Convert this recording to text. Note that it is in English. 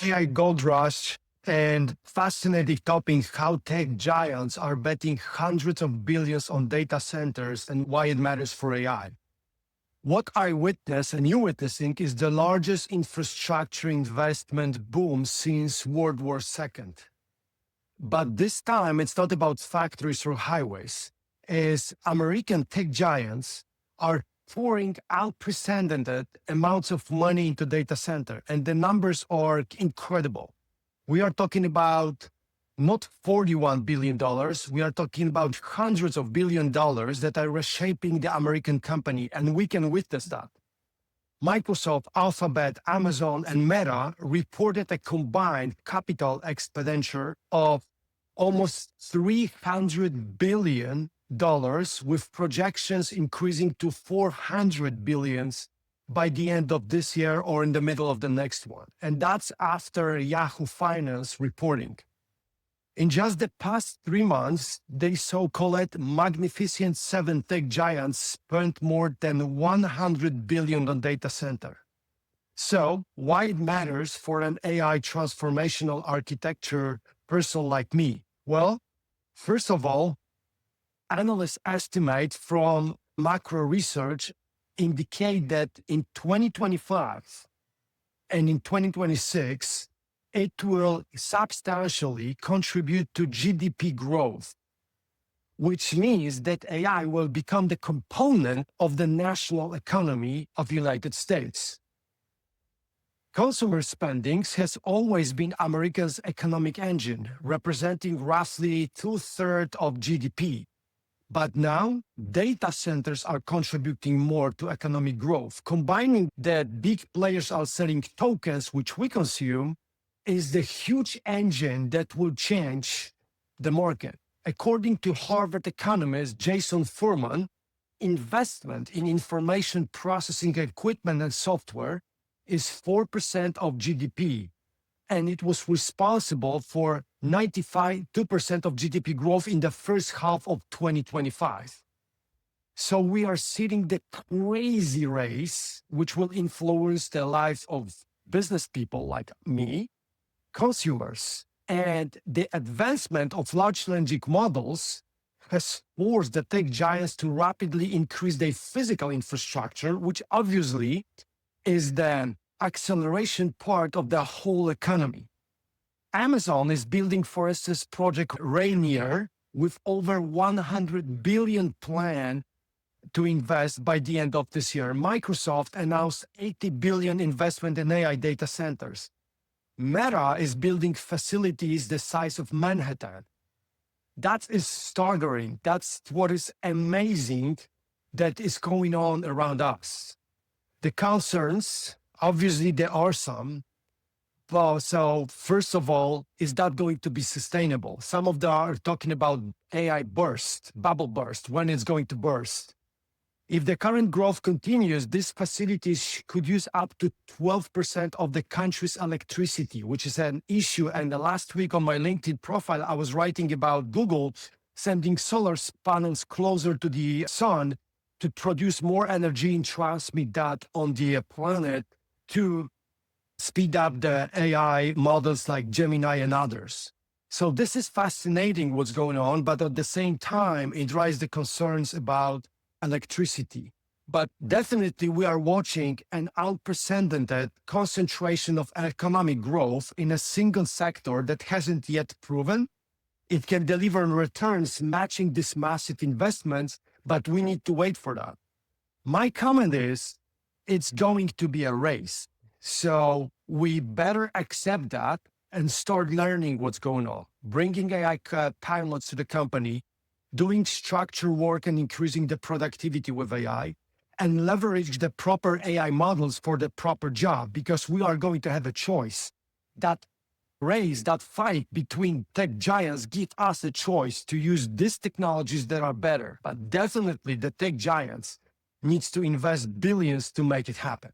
AI gold rush and fascinating topic how tech giants are betting hundreds of billions on data centers and why it matters for AI. What I witness and you're witnessing is the largest infrastructure investment boom since World War II. But this time, it's not about factories or highways, as American tech giants are pouring unprecedented amounts of money into data center, and the numbers are incredible. We are talking about not $41 billion, we are talking about hundreds of billion dollars that are reshaping the American company, and we can witness that. Microsoft, Alphabet, Amazon, and Meta reported a combined capital expenditure of almost $300 billion, with projections increasing to $400 billion by the end of this year or in the middle of the next one. And that's after Yahoo Finance reporting. In just the past 3 months, they so-called Magnificent Seven tech giants spent more than $100 billion on data center. So why it matters for an AI transformational architecture person like me? Well, first of all, analysts estimate from macro research indicate that in 2025 and in 2026, it will substantially contribute to GDP growth, which means that AI will become the component of the national economy of the United States. Consumer spending has always been America's economic engine, representing roughly 2/3 of GDP. But now, data centers are contributing more to economic growth. Combining that big players are selling tokens, which we consume, is the huge engine that will change the market. According to Harvard economist Jason Furman, investment in information processing equipment and software is 4% of GDP, and it was responsible for 95% of GDP growth in the first half of 2025. So we are seeing the crazy race, which will influence the lives of business people like me, consumers, and the advancement of large language models has forced the tech giants to rapidly increase their physical infrastructure, which obviously is the acceleration part of the whole economy. Amazon is building, for instance, Project Rainier with over 100 billion plan to invest by the end of this year. Microsoft announced 80 billion investment in AI data centers. Meta is building facilities the size of Manhattan. That is staggering. That's what is amazing that is going on around us. The concerns, obviously there are some. Well, so first of all, is that going to be sustainable? Some of them are talking about AI burst, bubble burst, when it's going to burst. If the current growth continues, these facilities could use up to 12% of the country's electricity, which is an issue. And the last week on my LinkedIn profile, I was writing about Google sending solar panels closer to the sun to produce more energy and transmit that on the planet to speed up the AI models like Gemini and others. So this is fascinating what's going on, but at the same time, it raises the concerns about electricity. But definitely we are watching an unprecedented concentration of economic growth in a single sector that hasn't yet proven it can deliver returns matching these massive investments, but we need to wait for that. My comment is, it's going to be a race. So we better accept that and start learning what's going on, bringing AI pilots to the company, doing structure work and increasing the productivity with AI, and leverage the proper AI models for the proper job, because we are going to have a choice. That race, that fight between tech giants give us a choice to use these technologies that are better. But definitely the tech giants needs to invest billions to make it happen.